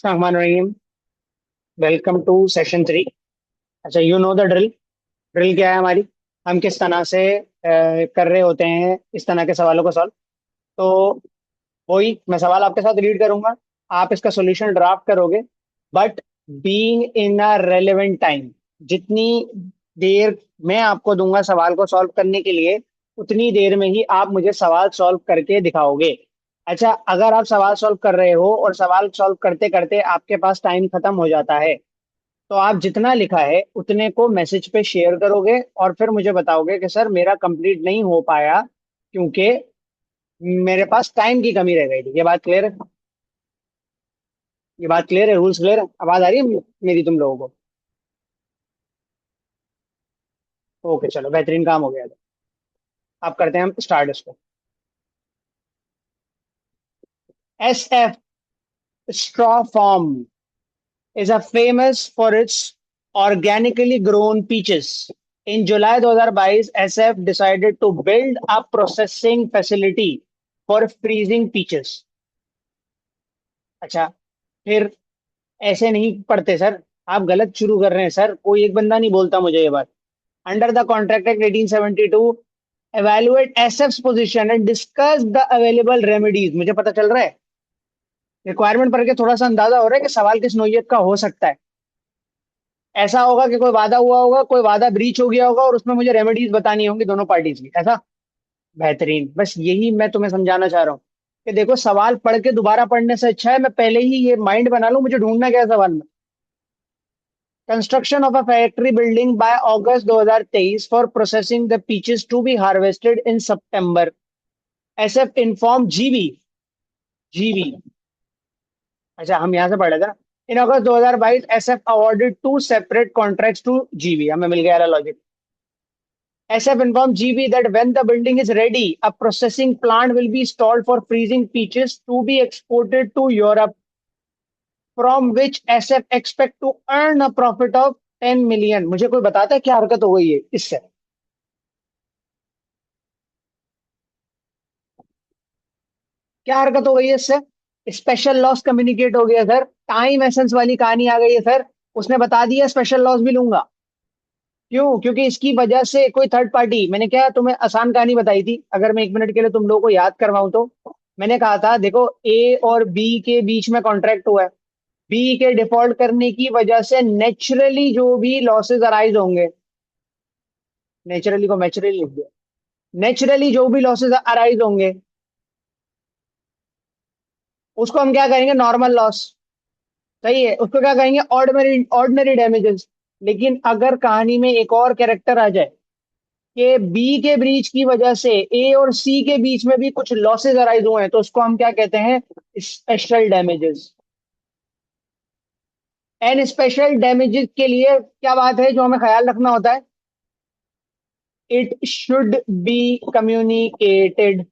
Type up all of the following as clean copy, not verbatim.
रहमान रहीम। Welcome to session 3। अच्छा, you know the drill. Drill क्या है हमारी? हम किस तरह से कर रहे होते हैं इस तरह के सवालों को सॉल्व। तो वही मैं सवाल आपके साथ रीड करूंगा। आप इसका सॉल्यूशन ड्राफ्ट करोगे, but being in a relevant time. जितनी देर मैं आपको दूंगा सवाल को सॉल्व करने के लिए, उतनी देर में ही आप मुझे सवाल सॉल्व करके दिखाओगे। अच्छा, अगर आप सवाल सॉल्व कर रहे हो और सवाल सॉल्व करते करते आपके पास टाइम खत्म हो जाता है, तो आप जितना लिखा है उतने को मैसेज पे शेयर करोगे और फिर मुझे बताओगे कि सर मेरा कंप्लीट नहीं हो पाया क्योंकि मेरे पास टाइम की कमी रह गई थी। ये बात क्लियर है? ये बात क्लियर है? रूल्स क्लियर है? आवाज आ रही है मेरी तुम लोगों को? ओके, चलो बेहतरीन काम हो गया। अब करते हैं हम स्टार्ट इसको। SF straw farm is a famous for its organically grown peaches. In July 2022, SF decided to build a processing facility for freezing peaches. अच्छा, फिर ऐसे नहीं पढ़ते सर। आप गलत शुरू कर रहे हैं सर। कोई एक बंदा नहीं बोलता मुझे ये बात। Under the contract act 1872, evaluate SF's position and discuss the available remedies। मुझे पता चल रहा है, रिक्वायरमेंट पढ़ के थोड़ा सा अंदाजा हो रहा है कि सवाल किस नोयत का हो सकता है। ऐसा होगा कि कोई वादा हुआ होगा, कोई वादा ब्रीच हो गया होगा और उसमें मुझे रेमेडीज बतानी होंगी दोनों पार्टीज की, ऐसा। बेहतरीन, बस यही मैं तुम्हें समझाना चाह रहा हूँ कि देखो, सवाल पढ़ के दोबारा पढ़ने से अच्छा है मैं पहले ही ये माइंड बना लूं मुझे ढूंढना क्या है सवाल में। Construction of a factory building by August 2023 for processing the peaches to be harvested in September. SF inform GB. GB. अच्छा, हम यहाँ से पढ़ रहे थे ना। In August 2022 SF awarded two separate contracts to GB. हमें मिल गया logic. SF informed GB that when the building is ready, a processing plant will be installed for freezing peaches to be exported to Europe, from which SF expect to earn a profit of 10 million। मुझे कोई बताता है क्या हरकत हो गई है इससे? क्या हरकत हो गई है इससे? स्पेशल लॉस कम्युनिकेट हो गया सर। टाइम एसेंस वाली कहानी आ गई है सर। उसने बता दिया स्पेशल लॉस भी लूंगा। क्यों? क्योंकि इसकी वजह से कोई थर्ड पार्टी, मैंने क्या तुम्हें आसान कहानी बताई थी? अगर मैं 1 मिनट के लिए तुम लोगों को याद करवाऊं तो मैंने कहा था देखो, ए और बी के बीच में कॉन्ट्रैक्ट हुआ है। बी के डिफॉल्ट करने की वजह से नेचुरली जो भी लॉसेस अराइज होंगे, नेचुरली को मैचुरली लिख दिया, नेचुरली जो भी लॉसेस अराइज होंगे उसको हम क्या करेंगे? Normal loss. सही है, उसको क्या कहेंगे? Ordinary ordinary damages. लेकिन अगर कहानी में एक और कैरेक्टर आ जाए कि बी के ब्रीच की वजह से ए और सी के बीच में भी कुछ लॉसेस अराइज हुए हैं, तो उसको हम क्या कहते हैं? Special damages. And special damages के लिए क्या बात है जो हमें ख्याल रखना होता है? It should be communicated.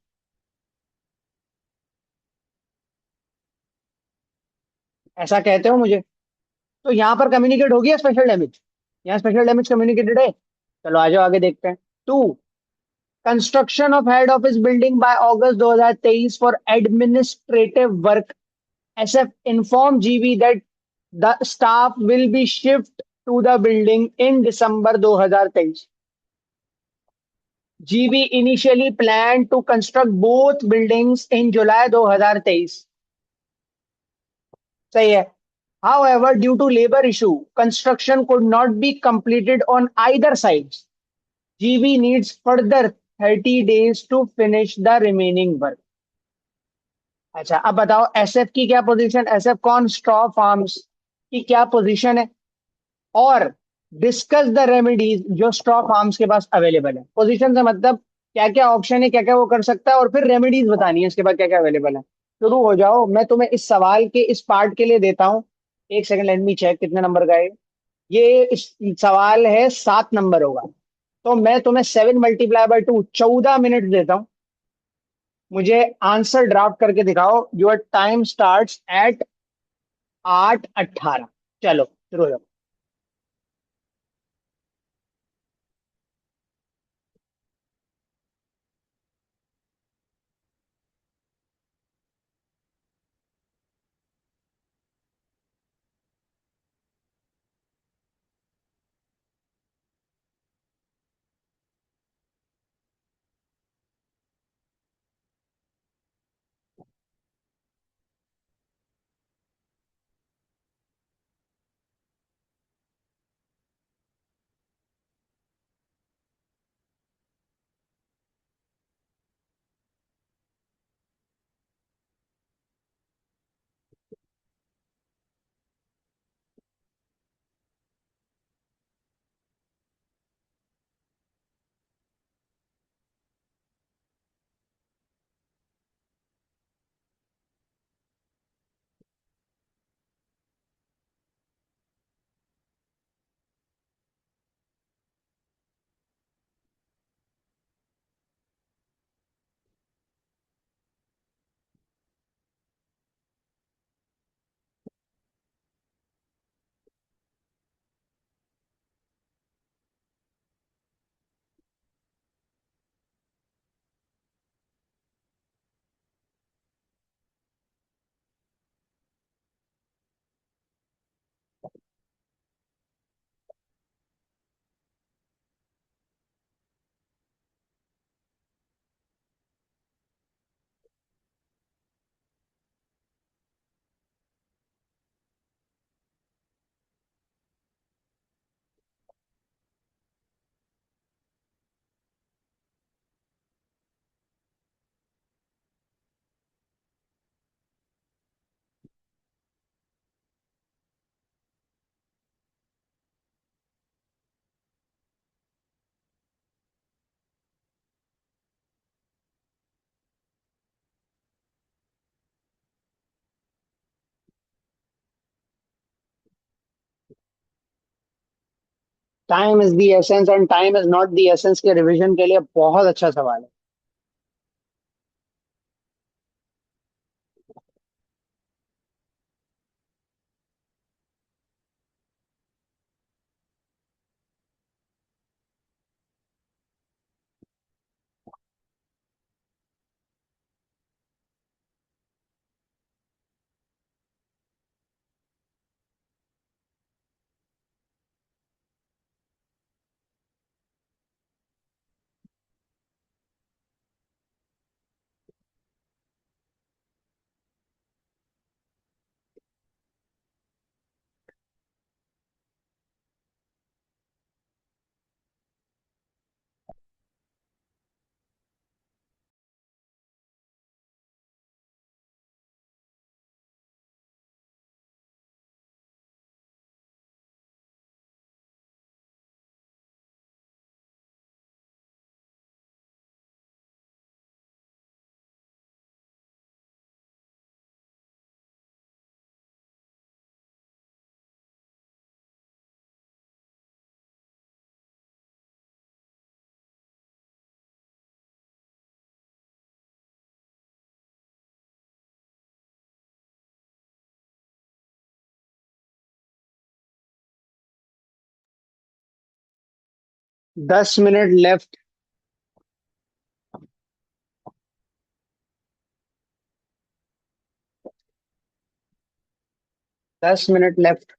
ऐसा कहते हो मुझे? तो यहां पर कम्युनिकेट हो गया स्पेशल डैमेज। यहाँ स्पेशल डैमेज कम्युनिकेटेड है। चलो आ जाओ आगे देखते हैं। Two, construction of head office building by August 2023 for administrative work. SF informed GB that the staff will be shift to the building in December 2023। GB initially planned to construct both buildings in July 2023। सही है। However, due to labor issue, construction could not be completed on either sides। GB needs further 30 days to finish the remaining work। अच्छा, अब बताओ SF की क्या position? SF कौन? Straw farms की क्या पोजीशन है? और डिस्कस द रेमेडीज जो स्ट्रॉ फार्म्स के पास अवेलेबल है। पोजीशन से मतलब क्या क्या ऑप्शन है, क्या क्या वो कर सकता है, और फिर रेमेडीज बतानी है उसके बाद क्या क्या अवेलेबल है। शुरू हो जाओ, मैं तुम्हें इस सवाल के इस पार्ट के लिए देता हूँ। एक सेकंड, लेट मी चेक कितने नंबर का है ये। इस सवाल है 7 नंबर होगा। तो मैं तुम्हें 7 × 2 14 मिनट देता हूँ। मुझे आंसर ड्राफ्ट करके दिखाओ। Your time start at 8:18। चलो शुरू हो जाओ। Time is the essence and time is not the essence के रिवीजन के लिए बहुत अच्छा सवाल है। 10 minute left. 10 minute left.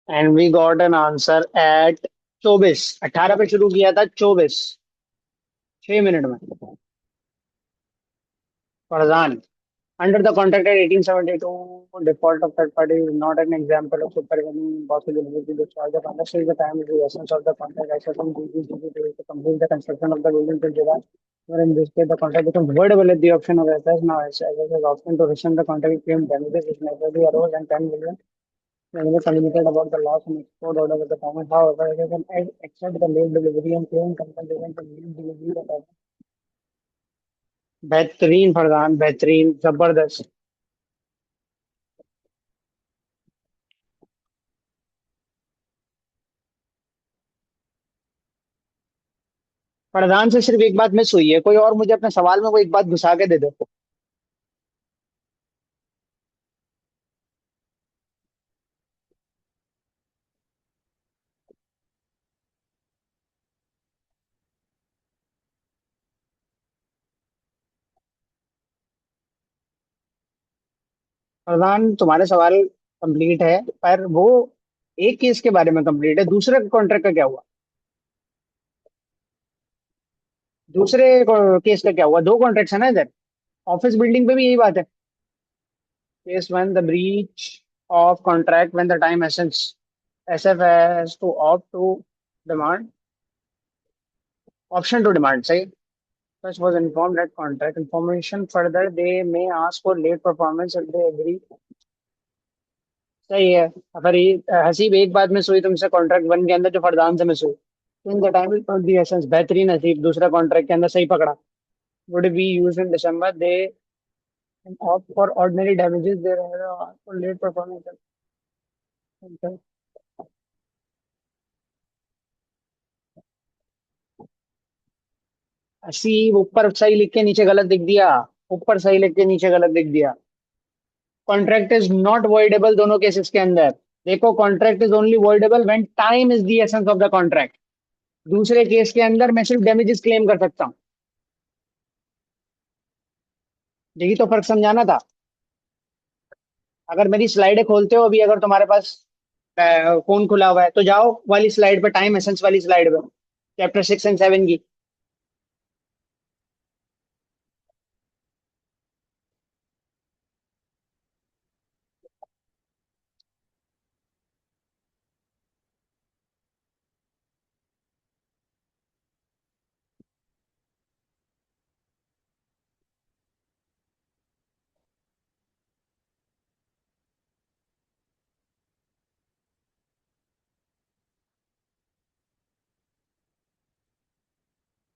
And we got an answer at 24। 18 पे शुरू किया था, 24, 6 मिनट में। Farzan, under the contract at 1872, default of third party is not an example of supervening impossibility to discharge the contract. Is the time is the essence of the contract. I certain duties to complete the construction of the building till July. Where in this case, the contract becomes voidable at the option of SS. Now, SS has option to rescind the contract claim damages which naturally arose and 10 million. When communicated about the loss and export order with the payment, however, it can accept the late delivery and claim compensation for late delivery of the बेहतरीन फरहान, बेहतरीन, जबरदस्त। फरहान से सिर्फ एक बात miss हुई है, कोई और मुझे अपने सवाल में वो एक बात घुसा के दे दो। प्रधान, तुम्हारे सवाल कंप्लीट है, पर वो एक केस के बारे में कंप्लीट है, दूसरे कॉन्ट्रैक्ट का क्या हुआ? दूसरे केस का क्या हुआ? दो कॉन्ट्रैक्ट है ना इधर। ऑफिस बिल्डिंग पे भी यही बात है। Case one, the breach of contract when the time essence SF has to opt to demand, option to demand, सही। Such was informed that contract information further they may ask for late performance if they agree। सही है। अगर ये हसीब एक बात में सोई तुमसे कॉन्ट्रैक्ट वन के अंदर जो फरदान से मैं सोई, in the time of the essence, बेहतरीन हसीब, दूसरा कॉन्ट्रैक्ट के अंदर सही पकड़ा। Would be use in December they opt for ordinary damages they for late performance. हसीब ऊपर सही लिख के नीचे गलत लिख दिया। ऊपर सही लिख के नीचे गलत लिख दिया। कॉन्ट्रैक्ट इज नॉट voidable दोनों केसेस के अंदर। देखो, contract is only voidable when time is the essence of the contract. दूसरे केस के अंदर मैं सिर्फ डैमेजेस क्लेम कर सकता हूँ। यही तो फर्क समझाना था। अगर मेरी स्लाइडें खोलते हो अभी, अगर तुम्हारे पास फोन खुला हुआ है, तो जाओ वाली स्लाइड पे, टाइम एसेंस वाली स्लाइड पे, चैप्टर 6 एंड 7 की।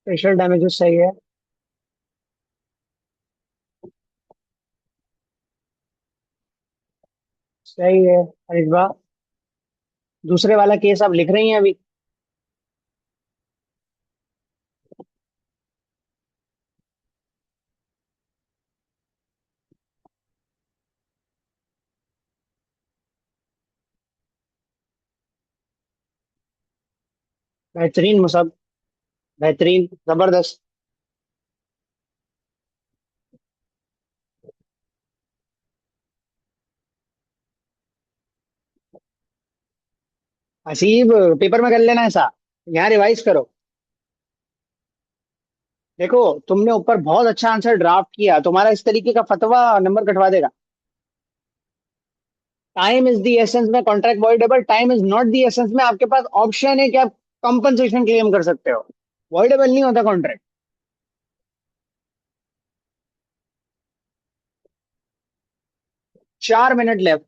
स्पेशल डैमेजेस सही है। सही है अरिशबा। दूसरे वाला केस आप लिख रही हैं अभी? बेहतरीन मुसब, बेहतरीन, जबरदस्त। हसीब, पेपर में कर लेना ऐसा, यहाँ रिवाइज करो। देखो, तुमने ऊपर बहुत अच्छा आंसर ड्राफ्ट किया, तुम्हारा इस तरीके का फतवा नंबर कटवा देगा। टाइम इज द एसेंस में contract voidable, time is not the essence में आपके पास ऑप्शन है कि आप कंपनसेशन क्लेम कर सकते हो। वॉइडेबल नहीं होता कॉन्ट्रैक्ट। 4 minute left.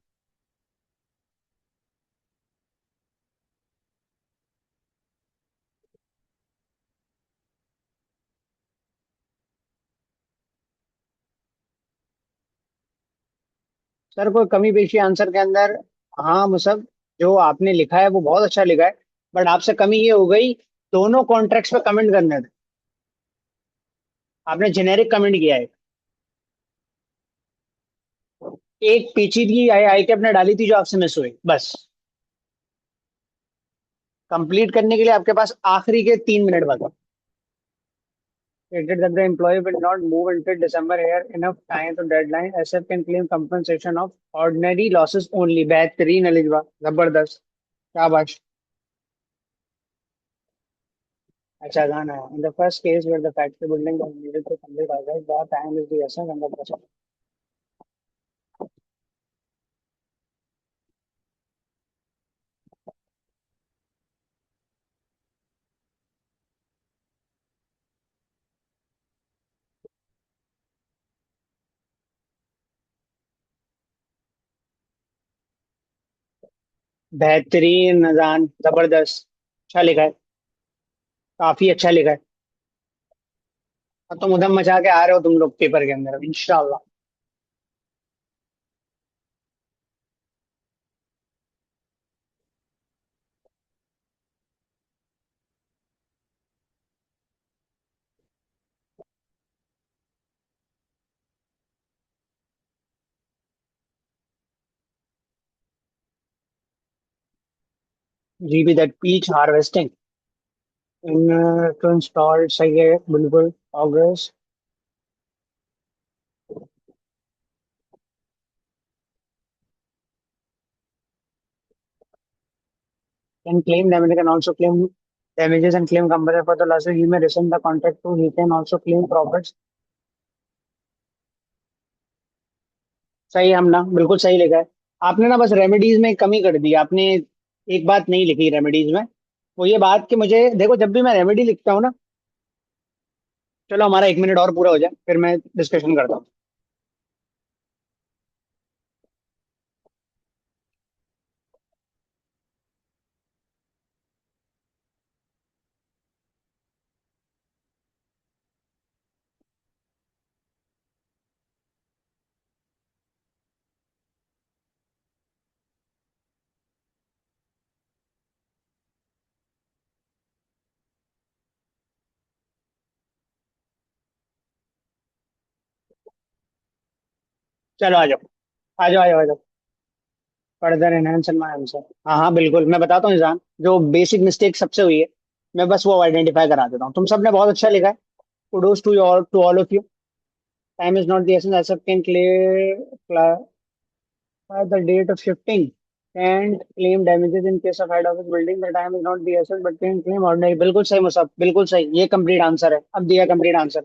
सर, कोई कमी पेशी आंसर के अंदर? हाँ मुसब, जो आपने लिखा है वो बहुत अच्छा लिखा है, बट आपसे कमी ये हो गई, दोनों कॉन्ट्रैक्ट्स पे कमेंट करने थे। आपने जेनेरिक कमेंट किया है। एक पेचीदगी आई आई के अपने डाली थी जो आपसे मिस हुई, बस। कंप्लीट करने के लिए आपके पास आखिरी के 3 मिनट बचा। Stated that the employee will not move until December here, enough time to deadline, SF can claim compensation of ordinary losses only। बेहतरीन अलिजवा, जबरदस्त, शाबाश। अच्छा गाना है। In the first case where the factory building was needed to complete project, the time is the essence and the process। बेहतरीन अजान, जबरदस्त। अच्छा लिखा है, काफी अच्छा लिखा है। अब तुम उधम मचा के आ रहे हो तुम लोग पेपर के अंदर, इंशाल्लाह। G B that peach harvesting in to install, सही है बिल्कुल। August. Can claim damage, can also claim damages and claim compensation for the losses. He may rescind the contract too. He can also claim profits. सही है हम ना, बिल्कुल सही लिखा है। आपने ना बस रेमेडीज में कमी कर दी आपने। एक बात नहीं लिखी रेमेडीज में, वो ये बात कि मुझे देखो जब भी मैं रेमेडी लिखता हूँ ना। चलो हमारा 1 मिनट और पूरा हो जाए फिर मैं डिस्कशन करता हूँ। चलो आ जाओ, आ जाओ, आ जाओ, आ जाओ। Further enhance my answer. हाँ हाँ बिल्कुल, मैं बताता हूँ निजान जो बेसिक मिस्टेक सबसे हुई है। मैं बस वो आइडेंटिफाई करा देता हूँ। तुम सबने बहुत अच्छा लिखा है। Kudos to all of you. Time is not the essence as can clear the date of shifting and claim damages in case of head office building. The time is not the essence but can claim ordinary। बिल्कुल सही मुसाफ, बिल्कुल सही, ये complete answer है। अब दिया complete answer.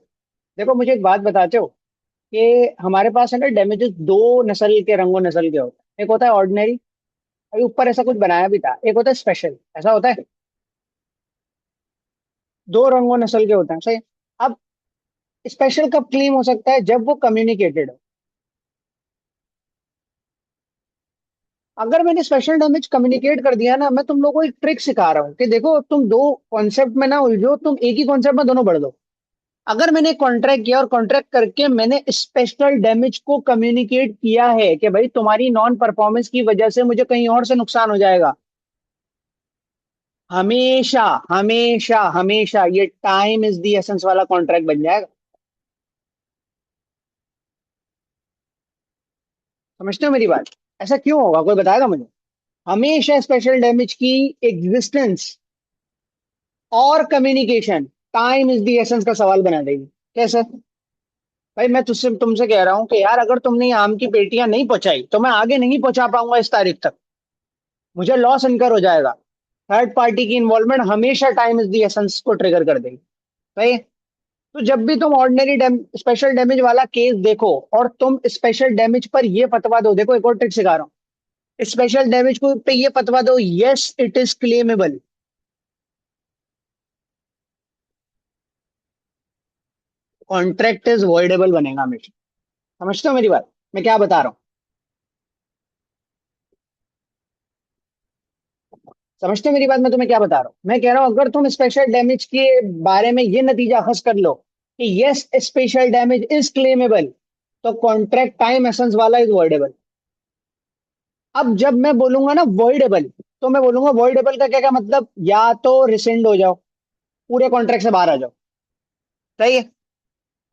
देखो मुझे एक बात बताते हो कि हमारे पास है ना डैमेजेस दो नस्ल के, रंगों नस्ल के होते हैं। एक होता है ऑर्डिनरी, अभी ऊपर ऐसा कुछ बनाया भी था। एक होता है स्पेशल, ऐसा होता है। दो रंगों नस्ल के होते हैं, सही। अब स्पेशल कब क्लेम हो सकता है? जब वो कम्युनिकेटेड हो। अगर मैंने स्पेशल डैमेज कम्युनिकेट कर दिया ना, मैं तुम लोगों को एक ट्रिक सिखा रहा हूँ कि देखो तुम दो कॉन्सेप्ट में ना उलझो, तुम एक ही कॉन्सेप्ट में दोनों बढ़ दो। अगर मैंने कॉन्ट्रैक्ट किया और कॉन्ट्रैक्ट करके मैंने स्पेशल डैमेज को कम्युनिकेट किया है कि भाई तुम्हारी नॉन परफॉर्मेंस की वजह से मुझे कहीं और से नुकसान हो जाएगा। हमेशा, हमेशा, हमेशा ये टाइम इज द एसेंस वाला कॉन्ट्रैक्ट बन जाएगा। समझते हो मेरी बात? ऐसा क्यों होगा, कोई बताएगा मुझे? हमेशा स्पेशल डैमेज की एग्जिस्टेंस और communication time is the essence का सवाल बना देगी। कैसे? भाई मैं तुझसे तुमसे कह रहा हूं कि यार अगर तुमने ये आम की पेटियां नहीं पहुंचाई तो मैं आगे नहीं पहुंचा पाऊंगा इस तारीख तक। मुझे लॉस इनकर हो जाएगा। थर्ड पार्टी की इन्वॉल्वमेंट हमेशा टाइम इज द एसेंस को ट्रिगर कर देगी। सही है? तो जब भी तुम स्पेशल डैमेज वाला केस देखो और तुम स्पेशल डैमेज पर ये फतवा दो, देखो एक और ट्रिक सिखा रहा हूँ। स्पेशल डैमेज को पे ये फतवा दो, yes it is claimable. Contract is voidable बनेगा हमेशा। समझते हो मेरी बात? मैं क्या बता रहा हूँ? समझते हो मेरी बात? मैं तुम्हें क्या बता रहा हूँ? मैं कह रहा हूँ अगर तुम स्पेशल डैमेज के बारे में ये नतीजा अखज कर लो कि yes special damage is claimable, तो कॉन्ट्रैक्ट टाइम एसेंस वाला इज वॉइडेबल। अब जब मैं बोलूंगा ना वॉइडेबल, तो मैं बोलूंगा वॉइडेबल का क्या क्या मतलब, या तो रिसेंड हो जाओ, पूरे कॉन्ट्रैक्ट से बाहर आ जाओ। सही है?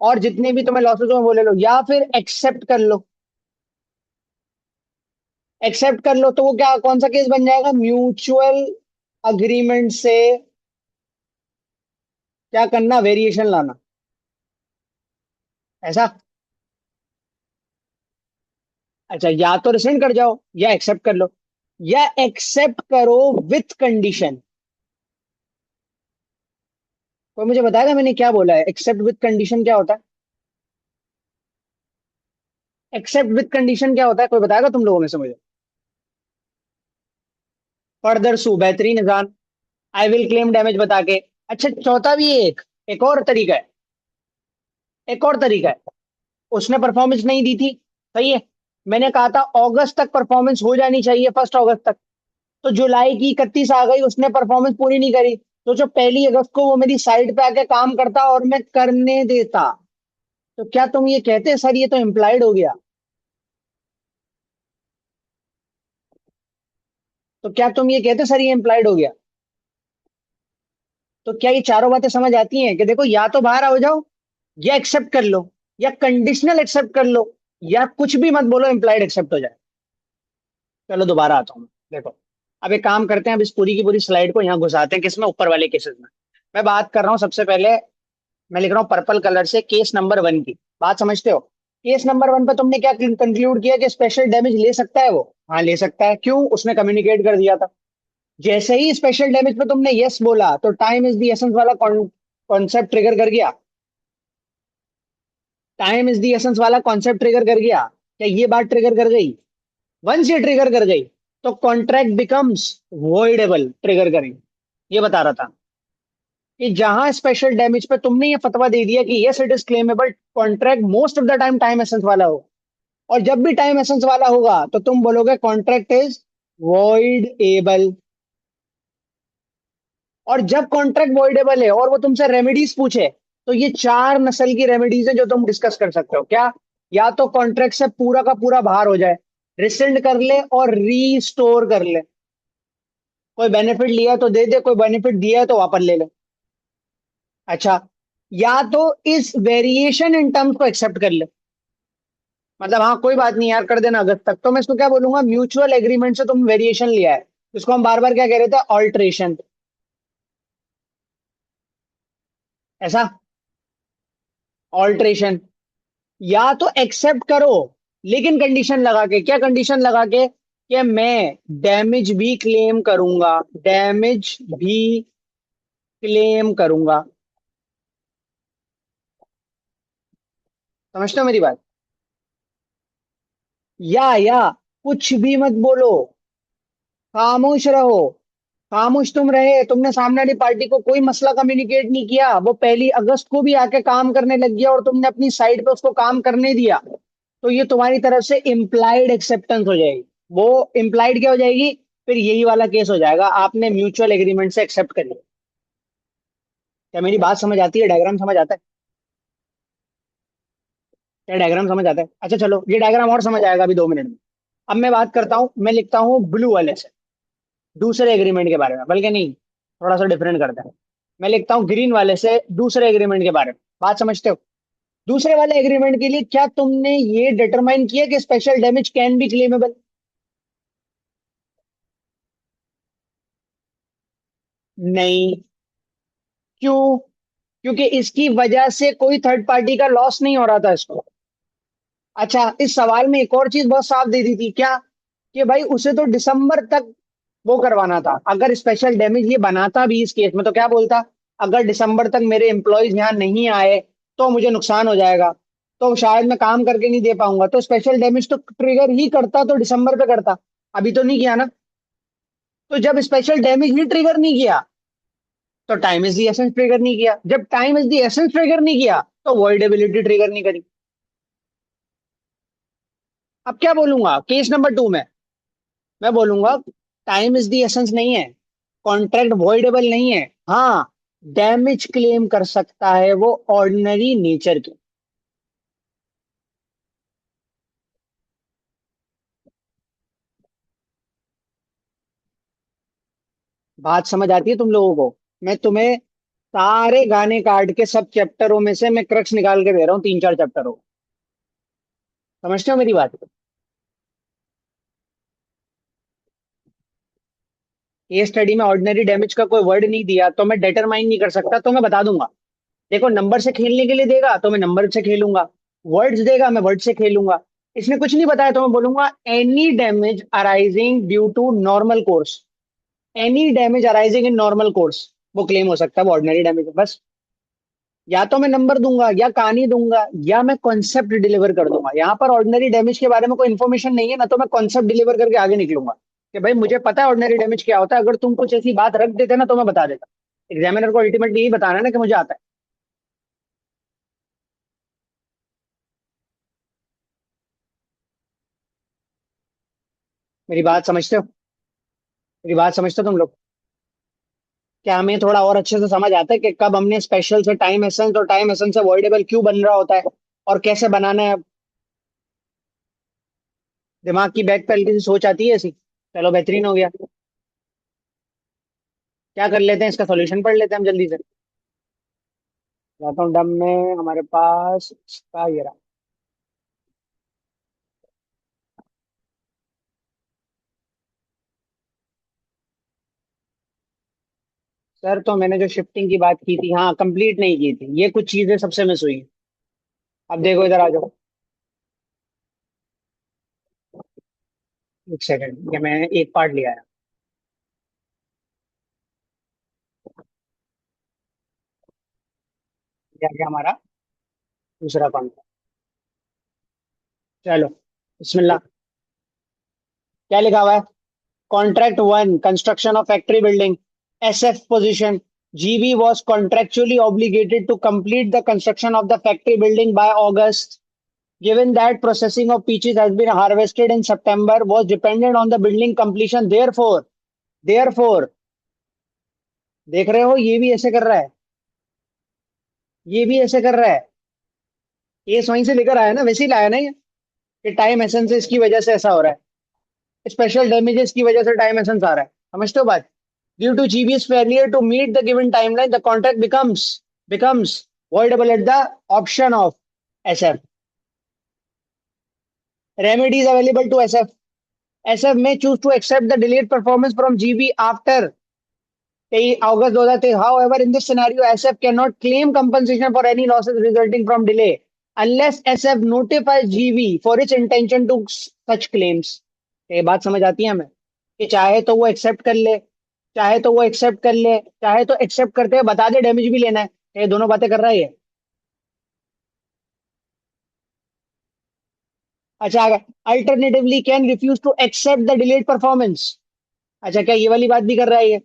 और जितने भी तुम्हें लॉसेस हो बोले लो, या फिर एक्सेप्ट कर लो। एक्सेप्ट कर लो तो वो क्या, कौन सा केस बन जाएगा? म्यूचुअल अग्रीमेंट से क्या करना, वेरिएशन लाना। ऐसा? अच्छा, या तो रिसेंड कर जाओ या एक्सेप्ट कर लो, या एक्सेप्ट करो विथ कंडीशन। कोई मुझे बताएगा मैंने क्या बोला है? एक्सेप्ट विथ कंडीशन क्या होता है? एक्सेप्ट विथ कंडीशन क्या होता है, कोई बताएगा तुम लोगों में से मुझे? फर्दर सू, बेहतरीन निजान। आई विल क्लेम डैमेज बता के। अच्छा चौथा भी है एक और तरीका है। एक और तरीका है। उसने परफॉर्मेंस नहीं दी थी, सही है। मैंने कहा था अगस्त तक परफॉर्मेंस हो जानी चाहिए, 1 अगस्त तक। तो जुलाई की 31 आ गई, उसने परफॉर्मेंस पूरी नहीं करी। तो जो 1 अगस्त को वो मेरी साइड पे आके काम करता और मैं करने देता, तो क्या तुम ये कहते सर ये तो इम्प्लाइड हो गया? तो क्या तुम ये कहते सर ये इम्प्लाइड हो गया? तो क्या ये चारों बातें समझ आती हैं कि देखो या तो बाहर हो जाओ, या एक्सेप्ट कर लो, या कंडीशनल एक्सेप्ट कर लो, या कुछ भी मत बोलो, इम्प्लाइड एक्सेप्ट हो जाए। चलो दोबारा आता हूँ मैं। देखो अब एक काम करते हैं, अब इस पूरी की पूरी स्लाइड को यहाँ घुसाते हैं किसमें, ऊपर वाले केसेस में। मैं बात कर रहा हूँ सबसे पहले, मैं लिख रहा हूँ पर्पल कलर से केस नंबर 1 की। बात समझते हो? केस नंबर 1 पे तुमने क्या कंक्लूड किया कि स्पेशल डैमेज ले सकता है वो? हाँ ले सकता है। क्यों? उसने कम्युनिकेट कर दिया था। जैसे ही स्पेशल डैमेज पे तुमने यस बोला तो टाइम इज द एसेंस वाला कॉन्सेप्ट ट्रिगर कर गया। टाइम इज द एसेंस वाला कॉन्सेप्ट ट्रिगर कर गया, क्या ये बात ट्रिगर कर गई? वंस ये ट्रिगर कर गई तो कॉन्ट्रैक्ट बिकम्स वॉइडेबल, ट्रिगर करेंगे। ये बता रहा था कि जहां स्पेशल डैमेज पे तुमने ये फतवा दे दिया कि yes it is claimable, contract most of the time time essence वाला हो, और जब भी टाइम एसेंस वाला होगा तो तुम बोलोगे कॉन्ट्रैक्ट इज वॉइड एबल। और जब कॉन्ट्रैक्ट वॉइडेबल है और वो तुमसे रेमेडीज पूछे, तो ये चार नस्ल की रेमेडीज है जो तुम डिस्कस कर सकते हो। क्या? या तो कॉन्ट्रैक्ट से पूरा का पूरा बाहर हो जाए, रिसेंड कर ले और रीस्टोर कर ले। कोई बेनिफिट लिया तो दे दे, कोई बेनिफिट दिया है तो वापस ले ले। अच्छा, या तो इस वेरिएशन इन टर्म्स को एक्सेप्ट कर ले, मतलब हाँ कोई बात नहीं यार कर देना अगस्त तक, तो मैं इसको क्या बोलूंगा, म्यूचुअल एग्रीमेंट से तुम वेरिएशन लिया है। इसको हम बार बार क्या कह रहे थे, ऑल्ट्रेशन। ऐसा, ऑल्ट्रेशन। या तो एक्सेप्ट करो लेकिन कंडीशन लगा के, क्या कंडीशन लगा के, कि मैं डैमेज भी क्लेम करूंगा, डैमेज भी क्लेम करूंगा। समझते हो मेरी बात? या कुछ भी मत बोलो, खामोश रहो। खामोश तुम रहे, तुमने सामने वाली पार्टी को कोई मसला कम्युनिकेट नहीं किया, वो 1 अगस्त को भी आके काम करने लग गया और तुमने अपनी साइड पे उसको काम करने दिया, तो ये तुम्हारी तरफ से इम्प्लाइड एक्सेप्टेंस हो जाएगी। वो इम्प्लाइड क्या हो जाएगी? फिर यही वाला केस हो जाएगा, आपने म्यूचुअल एग्रीमेंट से एक्सेप्ट कर लिया। क्या मेरी बात समझ आती है? डायग्राम समझ आता है? क्या डायग्राम समझ आता है? अच्छा चलो, ये डायग्राम और समझ आएगा अभी 2 मिनट में। अब मैं बात करता हूँ, मैं लिखता हूँ ब्लू वाले से दूसरे एग्रीमेंट के बारे में, बल्कि नहीं, थोड़ा सा डिफरेंट करते हैं। मैं लिखता हूँ ग्रीन वाले से दूसरे एग्रीमेंट के बारे में। बात समझते हो? दूसरे वाले एग्रीमेंट के लिए क्या तुमने ये डिटरमाइन किया कि special damage can be claimable? नहीं। क्यों? क्योंकि इसकी वजह से कोई थर्ड पार्टी का लॉस नहीं हो रहा था इसको। अच्छा, इस सवाल में एक और चीज बहुत साफ दे दी थी, क्या? कि भाई उसे तो दिसंबर तक वो करवाना था। अगर स्पेशल डैमेज ये बनाता भी इस केस में तो क्या बोलता, अगर दिसंबर तक मेरे एम्प्लॉयज यहाँ नहीं आए तो मुझे नुकसान हो जाएगा, तो शायद मैं काम करके नहीं दे पाऊंगा, तो स्पेशल डैमेज तो ट्रिगर ही करता तो दिसंबर पे करता। अभी तो नहीं किया ना। तो जब स्पेशल डैमेज ही ट्रिगर नहीं किया तो time is the essence trigger नहीं किया, जब time is the essence trigger नहीं किया तो वॉइडेबिलिटी ट्रिगर नहीं करी। अब क्या बोलूंगा केस नंबर 2 में? मैं बोलूंगा टाइम इज दी एसेंस नहीं है, कॉन्ट्रैक्ट वॉइडेबल नहीं है, हाँ डैमेज क्लेम कर सकता है वो ऑर्डिनरी नेचर की। बात समझ आती है तुम लोगों को? मैं तुम्हें सारे गाने काट के सब चैप्टरों में से मैं क्रक्स निकाल के दे रहा हूँ, 3 4 चैप्टरों। समझते हो मेरी बात? ये स्टडी में ऑर्डिनरी डैमेज का कोई वर्ड नहीं दिया तो मैं डिटरमाइन नहीं कर सकता, तो मैं बता दूंगा। देखो, नंबर से खेलने के लिए देगा तो मैं नंबर से खेलूंगा, वर्ड्स देगा मैं वर्ड से खेलूंगा। इसने कुछ नहीं बताया तो मैं बोलूंगा any damage arising due to normal course, any damage arising in normal course वो क्लेम हो सकता है, वो ऑर्डिनरी डैमेज है बस। या तो मैं नंबर दूंगा या कहानी दूंगा या मैं कॉन्सेप्ट डिलीवर कर दूंगा। यहाँ पर ऑर्डिनरी डैमेज के बारे में कोई इन्फॉर्मेशन नहीं है ना, तो मैं कॉन्सेप्ट डिलीवर करके आगे निकलूंगा कि भाई मुझे पता है ऑर्डिनरी डैमेज क्या होता है, अगर तुम कुछ ऐसी बात रख देते ना तो मैं बता देता। एग्जामिनर को अल्टीमेटली यही बताना है ना कि मुझे आता है। मेरी बात समझते हो? मेरी बात समझते हो तुम लोग? क्या हमें थोड़ा और अच्छे से समझ आता है कि कब हमने स्पेशल से टाइम एसेंस और टाइम एसेंस से अवॉइडेबल क्यों बन रहा होता है और कैसे बनाना है? दिमाग की बैक पे हल्की सी सोच आती है ऐसी। चलो बेहतरीन हो गया। क्या कर लेते हैं, इसका सॉल्यूशन पढ़ लेते हैं हम जल्दी से। जाता हूँ डम में, हमारे पास इसका ये रहा। सर, तो मैंने जो शिफ्टिंग की बात की थी, हाँ कंप्लीट नहीं की थी, ये कुछ चीजें सबसे मिस हुई। अब देखो इधर आ जाओ। एक सेकंड, ये मैं एक पार्ट लिया है। क्या क्या हमारा दूसरा कॉन्ट्रैक्ट। चलो बिस्मिल्लाह। क्या लिखा हुआ है? Contract one, construction of factory building, SF position. GB was contractually obligated to complete the construction of the factory building by August. Given that processing of peaches has been harvested in September was dependent on the building completion. Therefore, देख रहे हो ये भी ऐसे कर रहा है, ये भी ऐसे कर रहा है। ये वहीं से लेकर आया ना, वैसे ही लाया ना ये, कि टाइम एसेंस की वजह से ऐसा हो रहा है, स्पेशल डैमेजेस की वजह से टाइम एसेंस आ रहा है। समझते हो बात? Due to GB's failure to meet the given timeline, the contract becomes voidable at the option of SF. Remedies available to SF. SF may choose to accept the delayed performance from GB after August 2023. However, in this scenario, SF cannot claim compensation for any losses resulting from delay unless SF notifies GB for its intention to such claims. ये बात समझ आती है हमें कि चाहे तो वो एक्सेप्ट कर ले, चाहे तो वो एक्सेप्ट कर ले, चाहे तो एक्सेप्ट करते हुए बता दे डैमेज भी लेना है। ये दोनों बातें कर रहा है ये। अच्छा, alternatively can refuse to accept the delayed performance. अच्छा, क्या ये वाली बात भी कर रहा है ये?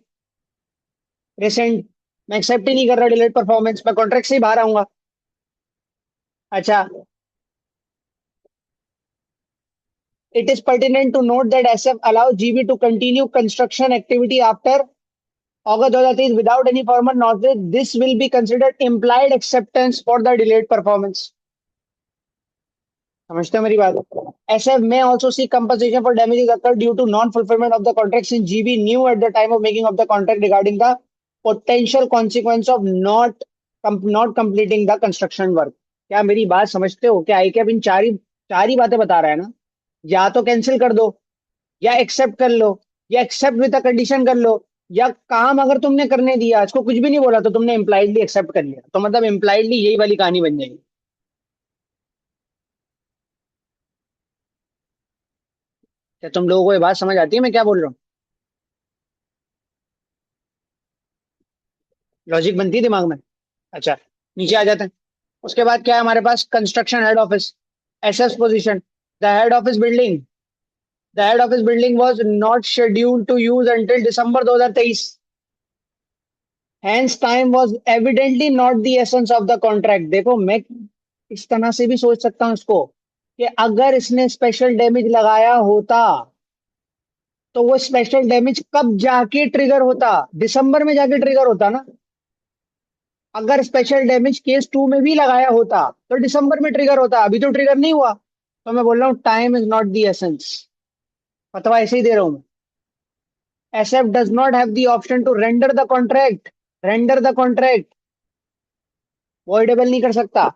रिसेंट मैं एक्सेप्ट ही नहीं कर रहा डिलेड परफॉर्मेंस, मैं कॉन्ट्रैक्ट से ही बाहर आऊंगा। अच्छा, it is pertinent to note that SF allows GB to continue construction activity after August 2023 without any formal notice. This will be considered implied acceptance for the delayed performance. समझते हो मेरी बात? SF may also seek compensation for damages occurred due to non-fulfillment of the contract since GB knew at the time of making of the contract regarding the potential consequence of not completing the construction work. क्या मेरी बात समझते हो? क्या आई क्या इन चार ही बातें बता रहा है ना? या तो कैंसिल कर दो, या एक्सेप्ट कर लो, या एक्सेप्ट विद कंडीशन कर लो, या काम अगर तुमने करने दिया, इसको कुछ भी नहीं बोला तो तुमने इम्प्लाइडली एक्सेप्ट कर लिया, तो मतलब इम्प्लाइडली यही वाली कहानी बन जाएगी। क्या तुम लोगों को ये बात समझ आती है मैं क्या बोल रहा हूँ? लॉजिक बनती है दिमाग में? अच्छा, नीचे आ जाते हैं। उसके बाद क्या है हमारे पास? Construction head office, SS position. The head office building the head office building was not scheduled to use until December 2023। Hence, time was evidently not the essence of the contract. देखो, मैं इस तरह से भी सोच सकता हूँ इसको, कि अगर इसने स्पेशल डैमेज लगाया होता तो वो स्पेशल डैमेज कब जाके ट्रिगर होता? दिसंबर में जाके ट्रिगर होता ना। अगर स्पेशल डैमेज केस टू में भी लगाया होता तो दिसंबर में ट्रिगर होता, अभी तो ट्रिगर नहीं हुआ। तो मैं बोल रहा हूँ time is not the essence. फतवा ऐसे ही दे रहा हूँ मैं। SF does not have the option to render the contract, voidable नहीं कर सकता।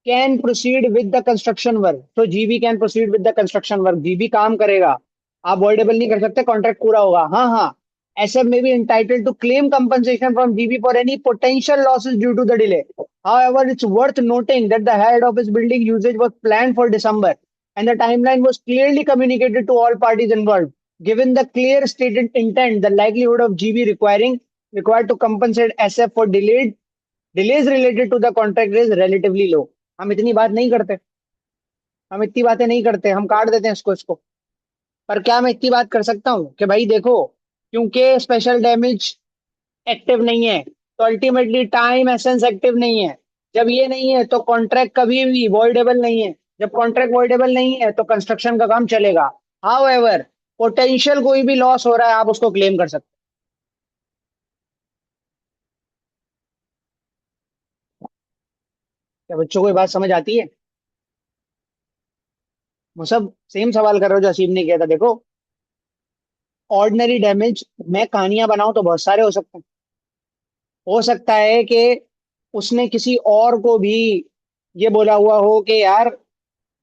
Can proceed with the construction work, तो GB can proceed with the construction work, GB काम करेगा। आप वॉइडेबल नहीं कर सकते, कॉन्ट्रैक्ट पूरा होगा। हाँ हाँ, एसएफ में B entitled to claim compensation from GB for any potential losses due to the delay. However, it's worth noting that the head office building usage was planned for December and the timeline was clearly communicated to all parties involved. Given the clear stated intent, the likelihood of GB required to compensate SF for delays related to the contract is relatively low. हम इतनी बात नहीं करते, हम इतनी बातें नहीं करते, हम काट देते हैं इसको। पर क्या मैं इतनी बात कर सकता हूँ कि भाई देखो, क्योंकि स्पेशल डैमेज एक्टिव नहीं है तो अल्टीमेटली टाइम एसेंस एक्टिव नहीं है। जब ये नहीं है तो कॉन्ट्रैक्ट कभी भी वॉइडेबल नहीं है। जब कॉन्ट्रैक्ट वॉइडेबल नहीं है तो कंस्ट्रक्शन का काम चलेगा। हाउ एवर, पोटेंशियल कोई भी लॉस हो रहा है आप उसको क्लेम कर सकते हैं। क्या बच्चों को ये बात समझ आती है? वो सब सेम सवाल कर रहे हो जो असीम ने किया था। देखो, ऑर्डिनरी डैमेज मैं कहानियां बनाऊं तो बहुत सारे हो सकते हैं। हो सकता है कि उसने किसी और को भी ये बोला हुआ हो कि यार,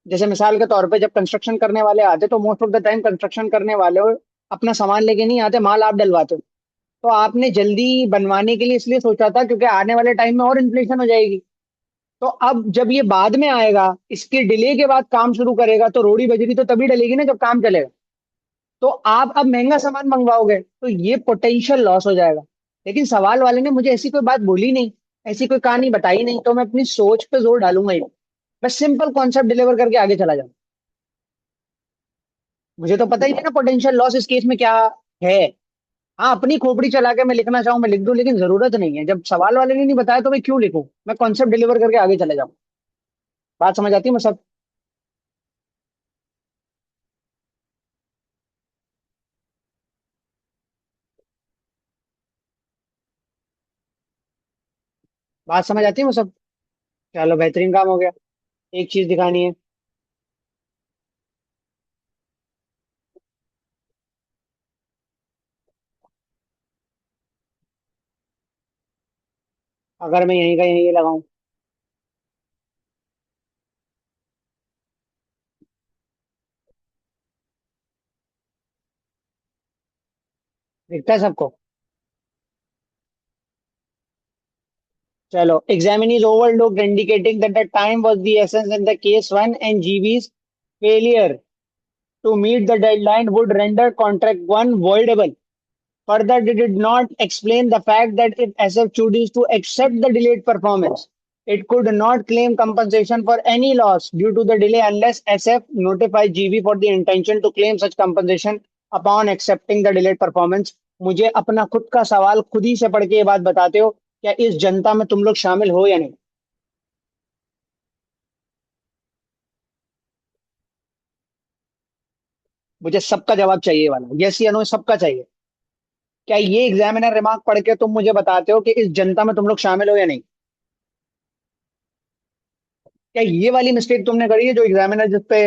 जैसे मिसाल के तौर पे जब कंस्ट्रक्शन करने वाले आते तो most of the time construction करने वाले अपना सामान लेके नहीं आते, माल आप डलवाते हो। तो आपने जल्दी बनवाने के लिए इसलिए सोचा था क्योंकि आने वाले टाइम में और इन्फ्लेशन हो जाएगी। तो अब जब ये बाद में आएगा, इसके डिले के बाद काम शुरू करेगा, तो रोड़ी बजरी तो तभी डलेगी ना जब काम चलेगा। तो आप अब महंगा सामान मंगवाओगे तो ये पोटेंशियल लॉस हो जाएगा। लेकिन सवाल वाले ने मुझे ऐसी कोई बात बोली नहीं। ऐसी कोई कहानी बताई नहीं, तो मैं अपनी सोच पे जोर डालूंगा ही नहीं। बस सिंपल कॉन्सेप्ट डिलीवर करके आगे चला जाऊं। मुझे तो पता ही नहीं ना पोटेंशियल लॉस इस केस में क्या है। हाँ, अपनी खोपड़ी चला के मैं लिखना चाहूँ मैं लिख दूं, लेकिन जरूरत नहीं है। जब सवाल वाले ने नहीं बताया तो मैं क्यों लिखूं। मैं कॉन्सेप्ट डिलीवर करके आगे चले जाऊँ। बात समझ आती है मैं सब। बात समझ आती है मैं सब। चलो, बेहतरीन काम हो गया। एक चीज दिखानी है। अगर मैं यहीं का यहीं ये लगाऊं। दिखता है सबको। चलो, examinees overlooked indicating that the time was the essence in the case one, and GV's failure to meet the deadline would render contract one voidable. Further, they did not explain the fact that if SF chooses to accept the delayed performance, it could not claim compensation for any loss due to the delay unless SF notifies GV for the intention to claim such compensation upon accepting the delayed performance. मुझे अपना खुद का सवाल खुद ही से पढ़ के ये बात बताते हो, क्या इस जनता में तुम लोग शामिल हो या नहीं। मुझे सबका जवाब चाहिए वाला, यस या नो, सबका चाहिए। क्या ये एग्जामिनर रिमार्क पढ़ के तुम मुझे बताते हो कि इस जनता में तुम लोग शामिल हो या नहीं। क्या ये वाली मिस्टेक तुमने करी है जो एग्जामिनर जिस पे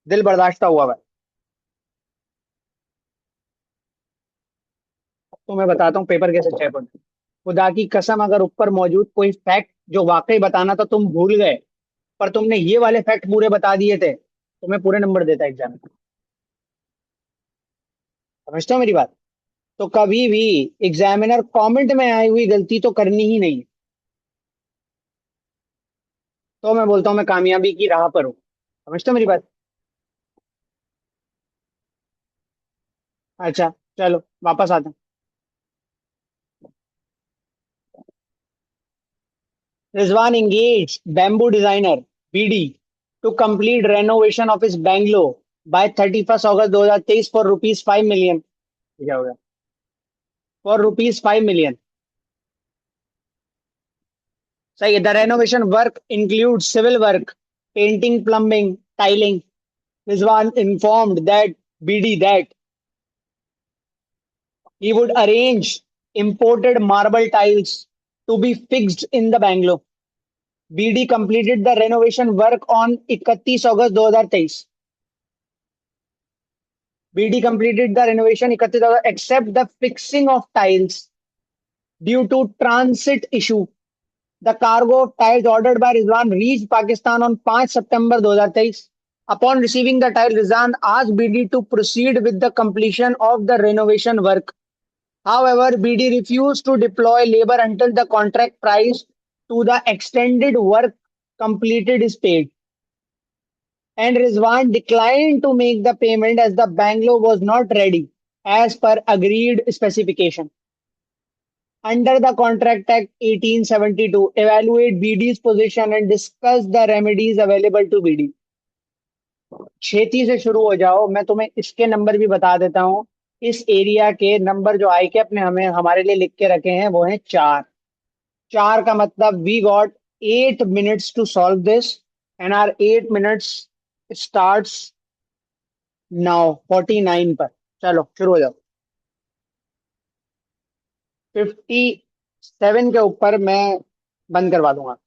दिल बर्दाश्त हुआ है। तो मैं बताता हूँ पेपर कैसे चेक होते हैं। खुदा की कसम, अगर ऊपर मौजूद कोई फैक्ट जो वाकई बताना था तुम भूल गए, पर तुमने ये वाले फैक्ट पूरे बता दिए थे, तो मैं पूरे नंबर देता एग्जाम में। समझते हो मेरी बात। तो कभी भी एग्जामिनर कमेंट में आई हुई गलती तो करनी ही नहीं है। तो मैं बोलता हूँ मैं कामयाबी की राह पर हूँ। समझते हो मेरी बात। अच्छा, चलो वापस आते हैं। Rizwan engaged bamboo designer BD to complete renovation of his bungalow by 31st August 2023 for rupees 5 million. क्या हो गया? For rupees 5 million. सही है। The renovation work includes civil work, painting, plumbing, tiling. Rizwan informed that BD that he would arrange imported marble tiles to be fixed in the bungalow. BD completed the renovation work on 31 August 2023. BD completed the renovation 31 August, except the fixing of tiles due to transit issue. The cargo of tiles ordered by Rizwan reached Pakistan on 5 September 2023. Upon receiving the tile, Rizwan asked BD to proceed with the completion of the renovation work. However, BD refused to deploy labor until the contract price to the extended work completed is paid. And Rizwan declined to make the payment as the bungalow was not ready as per agreed specification. Under the Contract Act 1872, evaluate BD's position and discuss the remedies available to BD. छेती से शुरू हो जाओ, मैं तुम्हें इसके number भी बता देता हूँ। इस एरिया के नंबर जो आई के अपने हमें हमारे लिए लिख के रखे हैं वो हैं 4। 4 का मतलब we got 8 minutes to solve this, and our 8 minutes starts now 49 पर। चलो शुरू हो जाओ। 57 के ऊपर मैं बंद करवा दूंगा।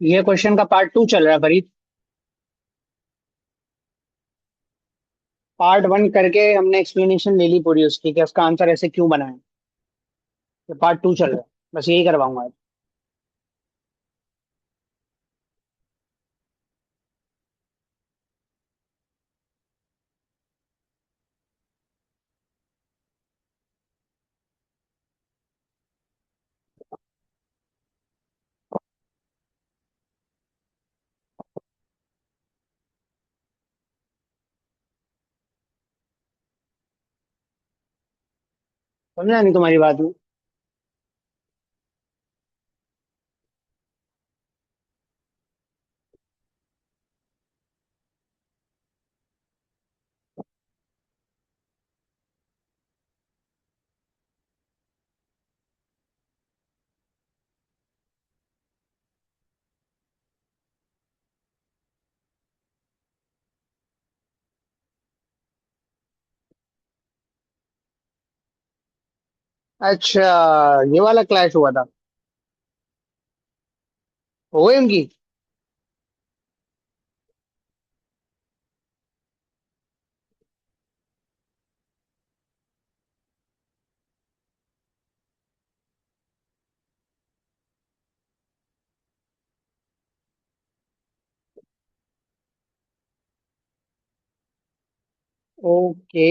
ये क्वेश्चन का पार्ट 2 चल रहा है फरीद। पार्ट 1 करके हमने एक्सप्लेनेशन ले ली पूरी उसकी कि उसका आंसर ऐसे क्यों बना है। ये पार्ट 2 चल रहा है। बस यही करवाऊंगा आज। समझा नहीं तुम्हारी बात में। अच्छा, ये वाला क्लैश हुआ था ओएम की। ओके।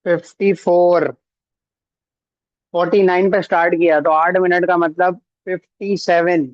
₹54। 49 पे स्टार्ट किया तो 8 मिनट का मतलब 57।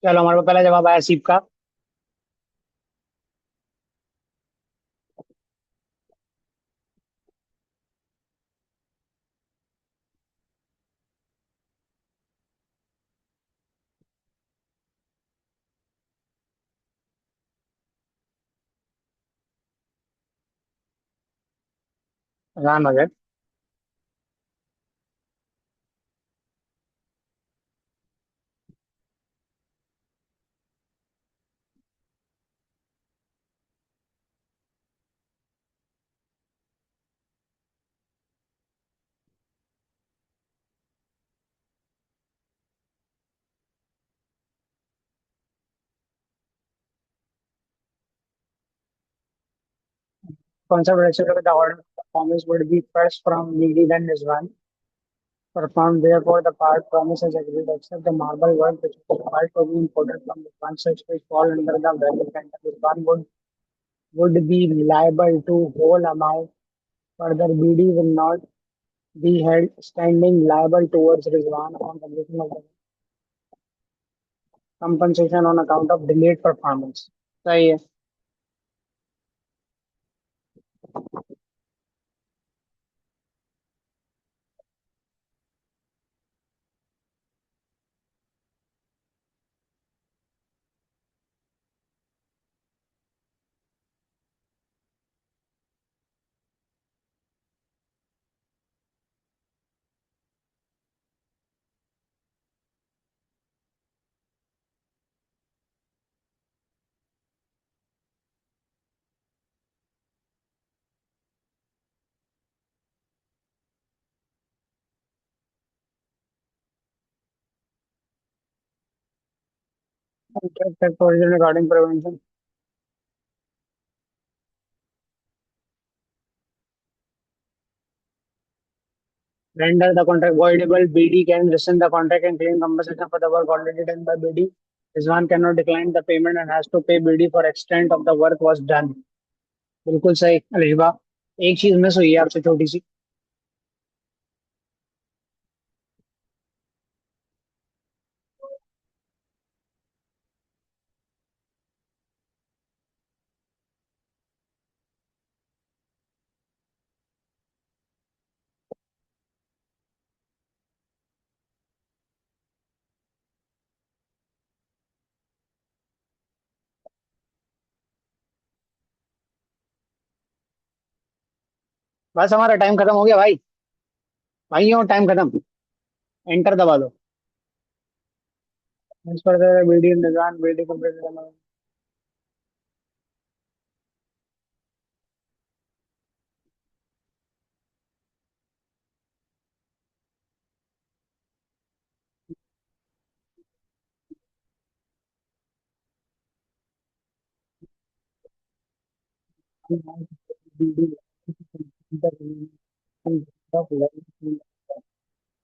चलो हमारे पास पहला जवाब आया सीप का। रान वगैरह। Conservative with the order of performance would be first from Needy then Rizwan. Performed therefore the part promises agreed except the marble work which is required to be imported from the one such which fall under the value and Rizwan would be liable to whole amount. Further, BD will not be held standing liable towards Rizwan on condition of the compensation on account of delayed performance. सही है। Contract provision regarding prevention. Render the contract voidable. BD can rescind the contract and claim compensation for the work already done by BD. Rizwan cannot decline the payment and has to pay BD for extent of the work was done. बिल्कुल सही अलिशबा। एक चीज miss हुई है आपसे छोटी सी। बस हमारा टाइम खत्म हो गया भाई। भाइयों टाइम खत्म। एंटर दबा दो। इस पर बीडी निजान बीडी कंप्लीट करना।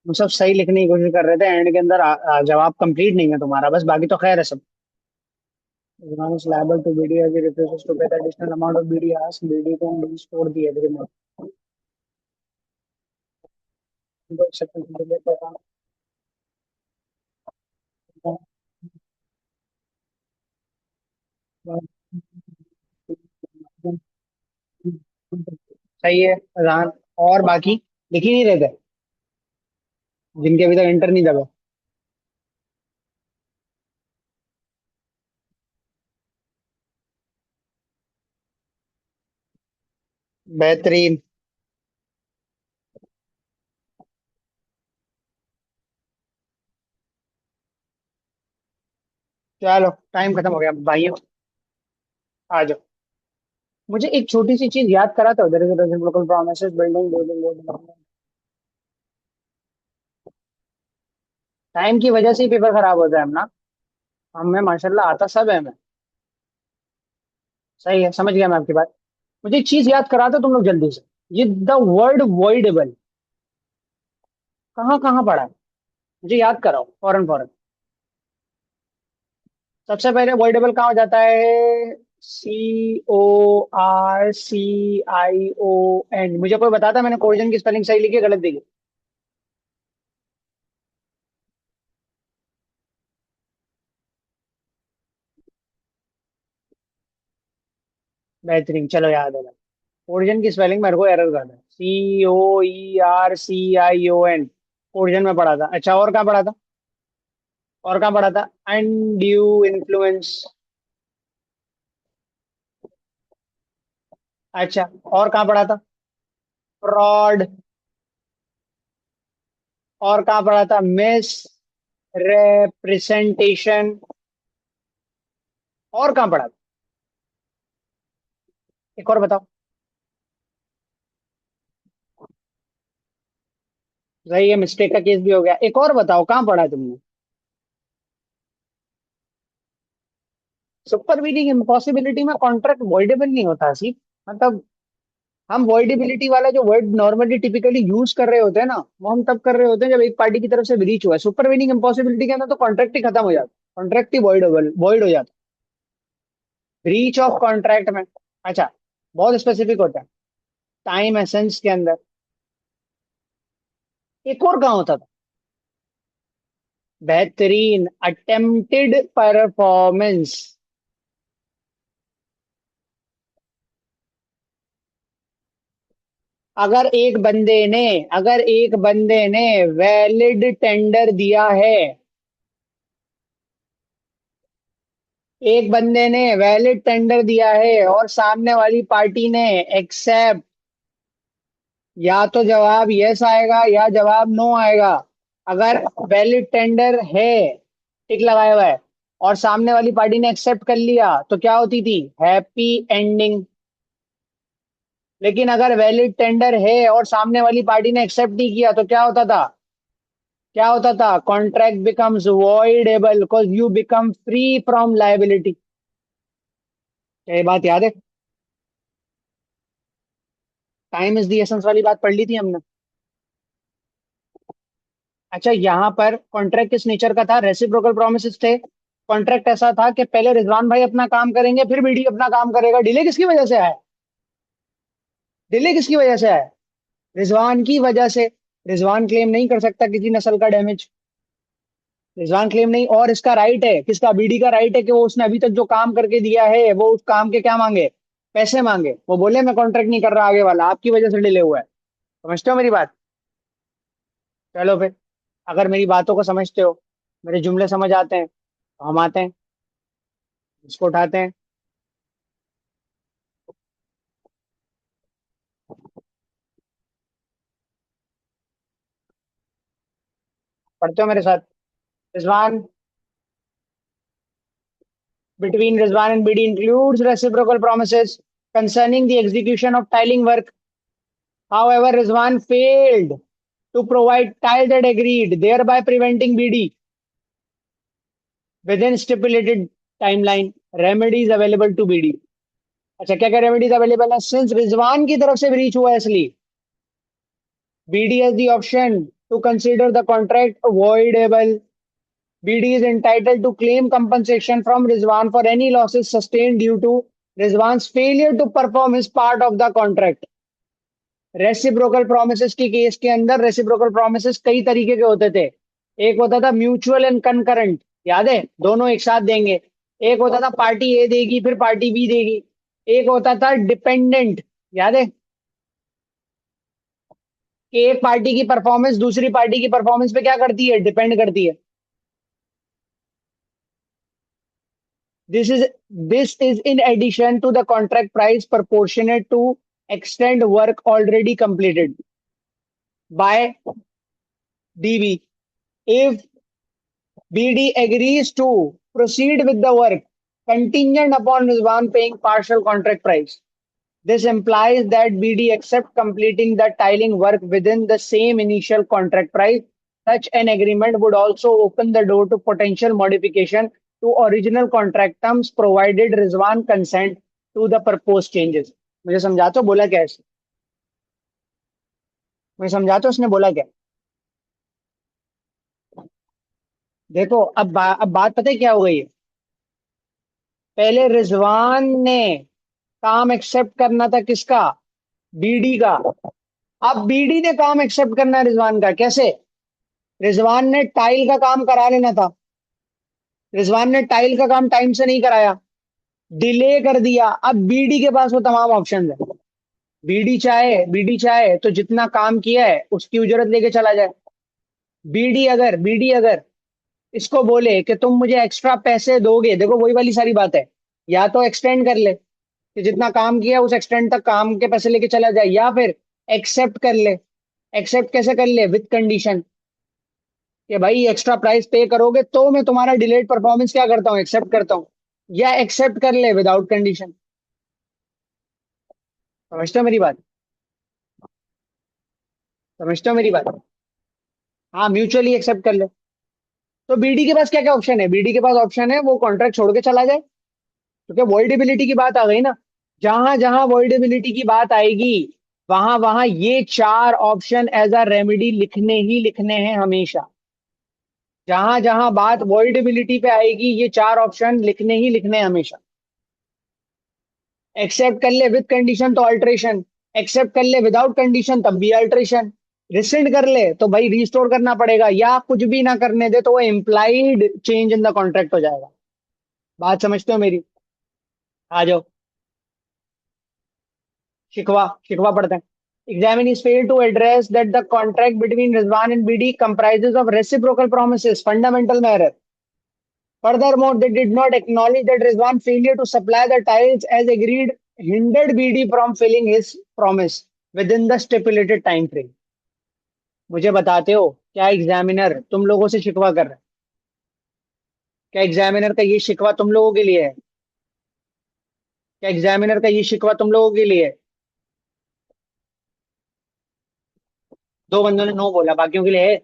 हम सब सही लिखने की कोशिश कर रहे थे एंड के अंदर जवाब कंप्लीट नहीं है तुम्हारा बस बाकी तो खैर है सब। Iran is liable to BD as he refuses to pay the additional amount of BD asked. BD can restore the agreement. तो acceptance delay पर सही है अजान। और बाकी लिख ही नहीं रहे थे जिनके अभी तक एंटर नहीं दबा। बेहतरीन। चलो टाइम खत्म हो गया भाइयों। आ जाओ। मुझे एक छोटी सी चीज याद करा था उधर local promise building building. Time की वजह से ही पेपर खराब होता है अपना। हमें माशाल्लाह आता सब है हमें। सही है समझ गया मैं आपकी बात। मुझे एक चीज याद करा था तुम लोग जल्दी से। ये द वर्ड वॉइडेबल कहाँ कहाँ पढ़ा है। मुझे याद कराओ फौरन फौरन। सबसे पहले वॉइडेबल कहाँ हो जाता है। CORCION। मुझे कोई बताता मैंने कोरिजन की स्पेलिंग सही लिखी है गलत देखी। बेहतरीन चलो याद है। कोरिजन की स्पेलिंग मेरे को एरर कर है। COERCION। कोरिजन में पढ़ा था अच्छा और कहाँ पढ़ा था। और कहाँ पढ़ा था। Undue influence. अच्छा और कहाँ पढ़ा था। फ्रॉड। और कहाँ पढ़ा था मिस रिप्रेजेंटेशन। और कहाँ पढ़ा था। एक और बताओ। सही है मिस्टेक का केस भी हो गया एक और बताओ कहाँ पढ़ा तुमने। सुपरवीनिंग इम्पॉसिबिलिटी में कॉन्ट्रैक्ट वॉइडेबल नहीं होता सिर्फ मतलब हम वॉइडेबिलिटी वाला जो वर्ड नॉर्मली टिपिकली यूज कर रहे होते हैं ना वो हम तब कर रहे होते हैं जब एक पार्टी की तरफ से ब्रीच हुआ है सुपरवीनिंग इम्पॉसिबिलिटी के अंदर तो कॉन्ट्रैक्ट ही खत्म हो जाता कॉन्ट्रैक्ट ही वॉइड हो जाता ब्रीच ऑफ कॉन्ट्रैक्ट में। अच्छा बहुत स्पेसिफिक होता है। टाइम एसेंस के अंदर एक और कहाँ होता था। बेहतरीन अटेम्प्टेड परफॉर्मेंस। अगर एक बंदे ने वैलिड टेंडर दिया है। एक बंदे ने वैलिड टेंडर दिया है और सामने वाली पार्टी ने एक्सेप्ट या तो जवाब यस आएगा या जवाब नो आएगा। अगर वैलिड टेंडर है टिक लगाया हुआ है और सामने वाली पार्टी ने एक्सेप्ट कर लिया तो क्या होती थी हैप्पी एंडिंग। लेकिन अगर वैलिड टेंडर है और सामने वाली पार्टी ने एक्सेप्ट नहीं किया तो क्या होता था क्या होता था? Contract becomes voidable because you become free from liability. क्या ये बात याद है? टाइम इज दी एसेंस वाली बात पढ़ ली थी हमने। अच्छा, यहाँ पर कॉन्ट्रैक्ट किस नेचर का था? रेसिप्रोकल प्रोमिसेस थे। कॉन्ट्रैक्ट ऐसा था कि पहले रिजवान भाई अपना काम करेंगे, फिर बीडी अपना काम करेगा। डिले किसकी वजह से आया? डिले किसकी वजह से आया? रिजवान की वजह से। रिजवान क्लेम नहीं कर सकता किसी नस्ल का डैमेज। रिजवान क्लेम नहीं, और इसका राइट है, किसका? बीडी का राइट है कि वो उसने अभी तक जो काम करके दिया है वो उस काम के क्या मांगे? पैसे मांगे। वो बोले मैं कॉन्ट्रैक्ट नहीं कर रहा आगे वाला, आपकी वजह से डिले हुआ है। समझते हो मेरी बात? चलो फिर, अगर मेरी बातों को समझते हो, मेरे जुमले समझ आते हैं, तो हम आते हैं, इसको उठाते हैं। पढ़ते हो मेरे साथ? Rizwan, between Rizwan and BD includes reciprocal promises concerning the execution of tiling work. However, Rizwan failed to provide tiles that agreed, thereby preventing BD within stipulated timeline. Remedies available to BD. अच्छा, क्या क्या remedies available है? Since Rizwan की तरफ से breach हुआ है, इसलिए BD has the option to consider the contract avoidable. BD is entitled to claim compensation from Rizwan for any losses sustained due to Rizwan's failure to perform his part of the contract. Reciprocal promises के case के अंदर reciprocal promises कई तरीके के होते थे। एक होता था म्यूचुअल एंड कंकरेंट, याद है? दोनों एक साथ देंगे। एक होता था पार्टी ए देगी फिर पार्टी बी देगी। एक होता था डिपेंडेंट, याद है? कि एक पार्टी की परफॉर्मेंस दूसरी पार्टी की परफॉर्मेंस पे क्या करती है? डिपेंड करती है। This is this is in addition to the contract price proportionate to extent work already completed by DB. If BD agrees to proceed with the work contingent upon Rizwan paying partial contract price, this implies that BD accept completing the tiling work within the same initial contract price. Such an agreement would also open the door to potential modification to original contract terms provided Rizwan consent to the proposed changes. मुझे समझा तो बोला क्या है इसने? मुझे समझा तो उसने बोला क्या? देखो, अब बात पता है क्या हो गई है? पहले रिजवान ने काम एक्सेप्ट करना था, किसका? बीडी का। अब बीडी ने काम एक्सेप्ट करना है रिजवान का, कैसे? रिजवान ने टाइल का काम करा लेना था। रिजवान ने टाइल का काम टाइम से नहीं कराया, डिले कर दिया। अब बीडी के पास वो तमाम ऑप्शन है। बीडी चाहे तो जितना काम किया है उसकी उजरत लेके चला जाए। बीडी अगर इसको बोले कि तुम मुझे एक्स्ट्रा पैसे दोगे, देखो वही वाली सारी बात है। या तो एक्सटेंड कर ले कि जितना काम किया उस एक्सटेंड तक काम के पैसे लेके चला जाए, या फिर एक्सेप्ट कर ले। एक्सेप्ट कैसे कर ले? विद कंडीशन कि भाई एक्स्ट्रा प्राइस पे करोगे तो मैं तुम्हारा डिलेड परफॉर्मेंस क्या करता हूँ? एक्सेप्ट करता हूँ। या एक्सेप्ट कर ले विदाउट कंडीशन। समझते हो मेरी बात? समझते हो मेरी बात? हाँ, म्यूचुअली एक्सेप्ट कर ले। तो बीडी के पास क्या क्या ऑप्शन है? बीडी के पास ऑप्शन है वो कॉन्ट्रैक्ट छोड़ के चला जाए, क्योंकि वॉइडेबिलिटी की बात आ गई ना। जहां जहां वॉइडेबिलिटी की बात आएगी वहां वहां ये चार ऑप्शन एज अ रेमेडी लिखने ही लिखने हैं हमेशा। जहां जहां बात वॉइडेबिलिटी पे आएगी ये चार ऑप्शन लिखने ही लिखने हैं हमेशा। एक्सेप्ट कर ले विद कंडीशन तो अल्ट्रेशन, एक्सेप्ट कर ले विदाउट कंडीशन तब भी अल्ट्रेशन, रिसेंड कर ले तो भाई रिस्टोर करना पड़ेगा, या कुछ भी ना करने दे तो वो implied change in the contract हो जाएगा। बात समझते हो मेरी? आ जाओ, शिकवा शिकवा पढ़ते हैं। Examinees failed to address that the contract between Rizwan and BD comprises of reciprocal promises, fundamental error. Furthermore, they did not acknowledge that Rizwan's failure to supply the tiles as agreed hindered BD from filling his promise within the stipulated time frame. मुझे बताते हो क्या examiner तुम लोगों से शिकवा कर रहा है? क्या एग्जामिनर का ये शिकवा तुम लोगों के लिए है? क्या एग्जामिनर का ये शिकवा तुम लोगों के लिए है? दो बंदों ने नो बोला, बाकियों के लिए है?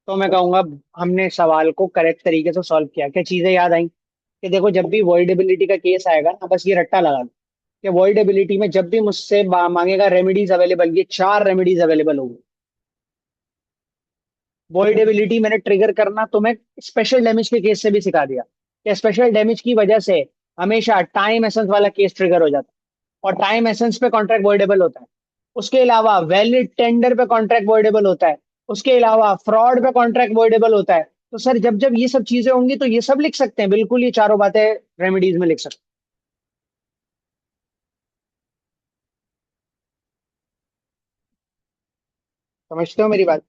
तो मैं कहूंगा हमने सवाल को करेक्ट तरीके से सॉल्व किया। क्या चीजें याद आई कि देखो, जब भी वॉइडेबिलिटी का केस आएगा ना, बस ये रट्टा लगा लो कि वॉइडेबिलिटी में जब भी मुझसे मांगेगा रेमेडीज अवेलेबल, ये चार रेमेडीज अवेलेबल होगी। वॉइडेबिलिटी मैंने ट्रिगर करना तुम्हें स्पेशल डैमेज के केस से भी सिखा दिया कि स्पेशल डैमेज की वजह से हमेशा टाइम एसेंस वाला केस ट्रिगर हो जाता है, और टाइम एसेंस पे कॉन्ट्रैक्ट वॉइडेबल होता है। उसके अलावा वैलिड टेंडर पे कॉन्ट्रैक्ट वॉइडेबल होता है। उसके अलावा फ्रॉड पे कॉन्ट्रैक्ट वॉइडेबल होता है। तो सर, जब जब ये सब चीजें होंगी तो ये सब लिख सकते हैं, बिल्कुल ये चारों बातें रेमेडीज में लिख सकते हैं। समझते हो मेरी बात?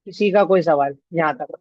किसी का कोई सवाल यहाँ तक?